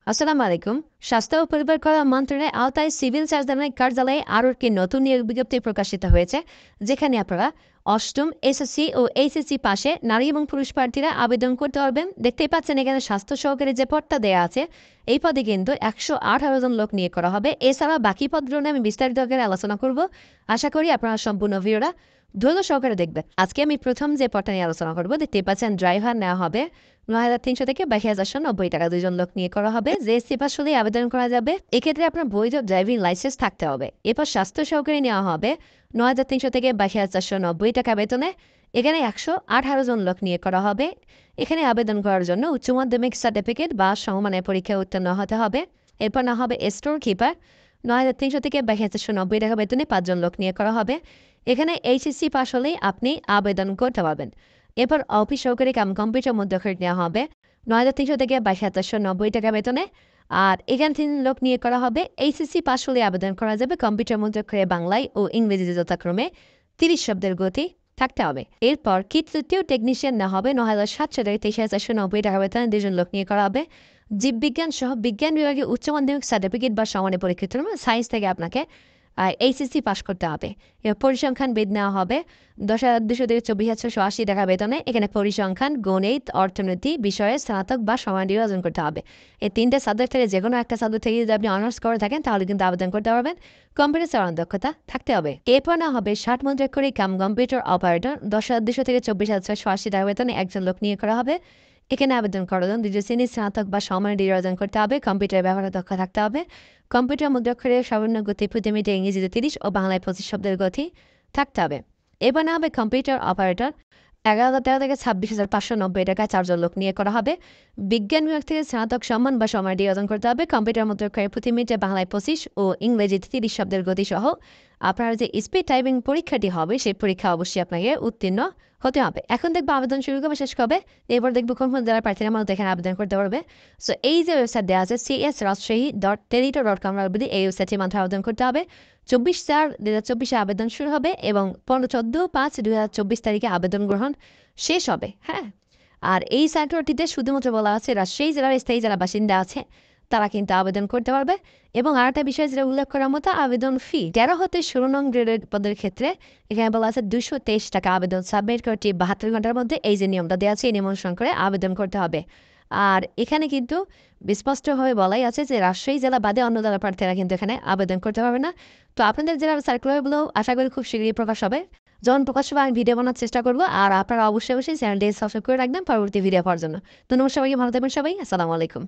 আসসালামু আলাইকুম। স্বাস্থ্য ও পরিবার কল্যাণ মন্ত্রণালয়ের আওতায় সিভিল সার্জনের কার্যালয়ে আরও একটি নতুন নিয়োগ বিজ্ঞপ্তি প্রকাশিত হয়েছে, যেখানে আপনারা অষ্টম এসএসসি ও এইচএসসি পাশে নারী এবং পুরুষ প্রার্থীরা আবেদন করতে পারবেন। দেখতেই পাচ্ছেন এখানে স্বাস্থ্য সহকারী যে পদটা দেওয়া আছে, এই পদে কিন্তু ১১৮ জন লোক নিয়োগ করা হবে। এছাড়া বাকি পদগুলো নিয়ে আমি বিস্তারিত আকারে আলোচনা করব। আশা করি আপনারা সম্পূর্ণ ভিডিওটা ধৈর্য সহকারে দেখবেন। আজকে আমি প্রথম যে পদটা নিয়ে আলোচনা করব, দেখতেই পাচ্ছেন ড্রাইভার নেওয়া হবে ৯,৩০০ থেকে ২২,১৯০ টাকা, ২ জন লোক নিয়ে করা হবে। জেএসসি পাস হলেই আবেদন করা যাবে। এক্ষেত্রে আপনার বৈধ ড্রাইভিং লাইসেন্স থাকতে হবে। এরপর স্বাস্থ্য সহকারী নেওয়া হবে ৯,৩০০ থেকে ২২,৪৯০ টাকা বেতনে। এখানে ১১৮ জন লোক নিয়ে করা হবে। এখানে আবেদন করার জন্য উচ্চ মাধ্যমিক সার্টিফিকেট বা সমমানের পরীক্ষায় উত্তীর্ণ হতে হবে। এরপর না হবে স্টোর কিপার ৯,৩০০ থেকে ২২,৪৯০ টাকা বেতনে ৫ জন লোক নিয়ে করা হবে। এখানে এইচএসসি পাস হলেই আপনি আবেদন করতে পারবেন। এরপর অফিস সহকারী কাম কম্পিউটার মধ্যকার নেওয়া হবে ৯,৩০০ থেকে ২২,৭৯০ টাকা বেতনে। আর এখান থেকে লোক নিয়ে করা হবে। এইচএসসি পাস হলে আবেদন করা যাবে। কম্পিউটার মধ্যকারে বাংলায় ও ইংরেজিতে যথাক্রমে ৩০ শব্দের গতি থাকতে হবে। এরপর কিট তৃতীয় টেকনিশিয়ান নেওয়া হবে ৯,৭০০ থেকে ২৩,৪৯০ টাকা বেতনে ২ জন লোক নিয়ে করা হবে। জীববিজ্ঞান সহ বিজ্ঞান বিভাগে উচ্চ মাধ্যমিক সার্টিফিকেট বা সমানের পরীক্ষিত সায়েন্স থেকে আপনাকে এইচএসসি পাস করতে হবে। এবার পরিসংখ্যানবিদ নেওয়া হবে ১০,২০০ থেকে ২৪,৬৮ টাকা বেতনে। এখানে পরিসংখ্যান, গণিত, অর্থনীতি বিষয়ে স্নাতক বা সমান্বয় অর্জন করতে হবে। এই ৩টে সাবজেক্ট থেকে যে কোনো একটা সাবজেক্ট থেকে যদি আপনি অনার্স করে থাকেন, তাহলে কিন্তু আবেদন করতে পারবেন। কম্পিউটার চালানোর দক্ষতা থাকতে হবে। এরপর না হবে ৬০ মুদ্রাক্ষরী কাম কম্পিউটার অপারেটর ১০,২০০ থেকে ২৪,৬৮ টাকা বেতনে একজন লোক নিয়ে করা হবে। এখানে আবেদন করার জন্য দ্বিতীয় শ্রেণীর স্নাতক বা সমান্বয় অর্জন করতে হবে। কম্পিউটার ব্যবহারের দক্ষ থাকতে হবে। কম্পিউটার মুদ্রাক্ষরের সর্বনিম্ন গতি প্রতি মিনিটে ইংরেজিতে ৩০ ও বাংলায় ২৫ শব্দের গতি থাকতে হবে। এবার না হবে কম্পিউটার অপারেটর ১১,০১৩ থেকে ২৬,৫৯০ টাকায় ৪ জন লোক নিয়ে করা হবে। বিজ্ঞান বিভাগ থেকে স্নাতক সম্মান বা সমান্বয় অর্জন করতে হবে। কম্পিউটার মুদ্রাক্ষরের প্রতি মিনিটে বাংলায় ২৫ ও ইংরেজিতে ৩০ শব্দের গতি সহ আপনার যে স্পিড টাইপিং পরীক্ষাটি হবে, সেই পরীক্ষা অবশ্যই আপনাকে উত্তীর্ণ হতে হবে। এখন দেখবো আবেদন শুরু কবে শেষ কবে। এরপর দেখবো কোন কোন জেলার প্রার্থীরা মূলত এখানে আবেদন করতে পারবে। সো এই যে ওয়েবসাইট দেওয়া আছে csrajshahi.teletor.com এই ওয়েবসাইটের মাধ্যমে আবেদন করতে হবে। ২৪/৪/২০২৪ আবেদন শুরু হবে এবং ১৪/৫/২০২৪ তারিখে আবেদন গ্রহণ শেষ হবে। হ্যাঁ, আর এই সাইটটিতে শুধুমাত্র বলা আছে রাজশাহী জেলার স্থায়ী যারা বাসিন্দা আছে তারা কিন্তু আবেদন করতে পারবে। এবং আরেকটা বিষয় যেটা উল্লেখ করার মতো, আবেদন ফি ১৩ হতে ১৬ নং গ্রেডের পদের ক্ষেত্রে এখানে বলা আছে ২২৩ টাকা। আবেদন সাবমিট করতে ৭২ ঘন্টার মধ্যে এই যে নিয়মটা দেওয়া আছে, এই নিয়ম অনুসরণ করে আবেদন করতে হবে। আর এখানে কিন্তু স্পষ্টভাবে বলাই আছে যে রাজশাহী জেলা বাদে অন্য জেলার প্রার্থীরা কিন্তু এখানে আবেদন করতে পারবে না। তো আপনাদের জেলার সার্কুলারগুলো আশা করি খুব শীঘ্রই প্রকাশ হবে। যখন প্রকাশ হবে আমি ভিডিও বানার চেষ্টা করবো। আর আপনারা অবশ্যই চ্যানেলটি সাবস্ক্রাইব করে রাখবেন পরবর্তী ভিডিও পাওয়ার জন্য। ধন্যবাদ সবাইকে, ভালো থাকবেন সবাই। আসসালামু আলাইকুম।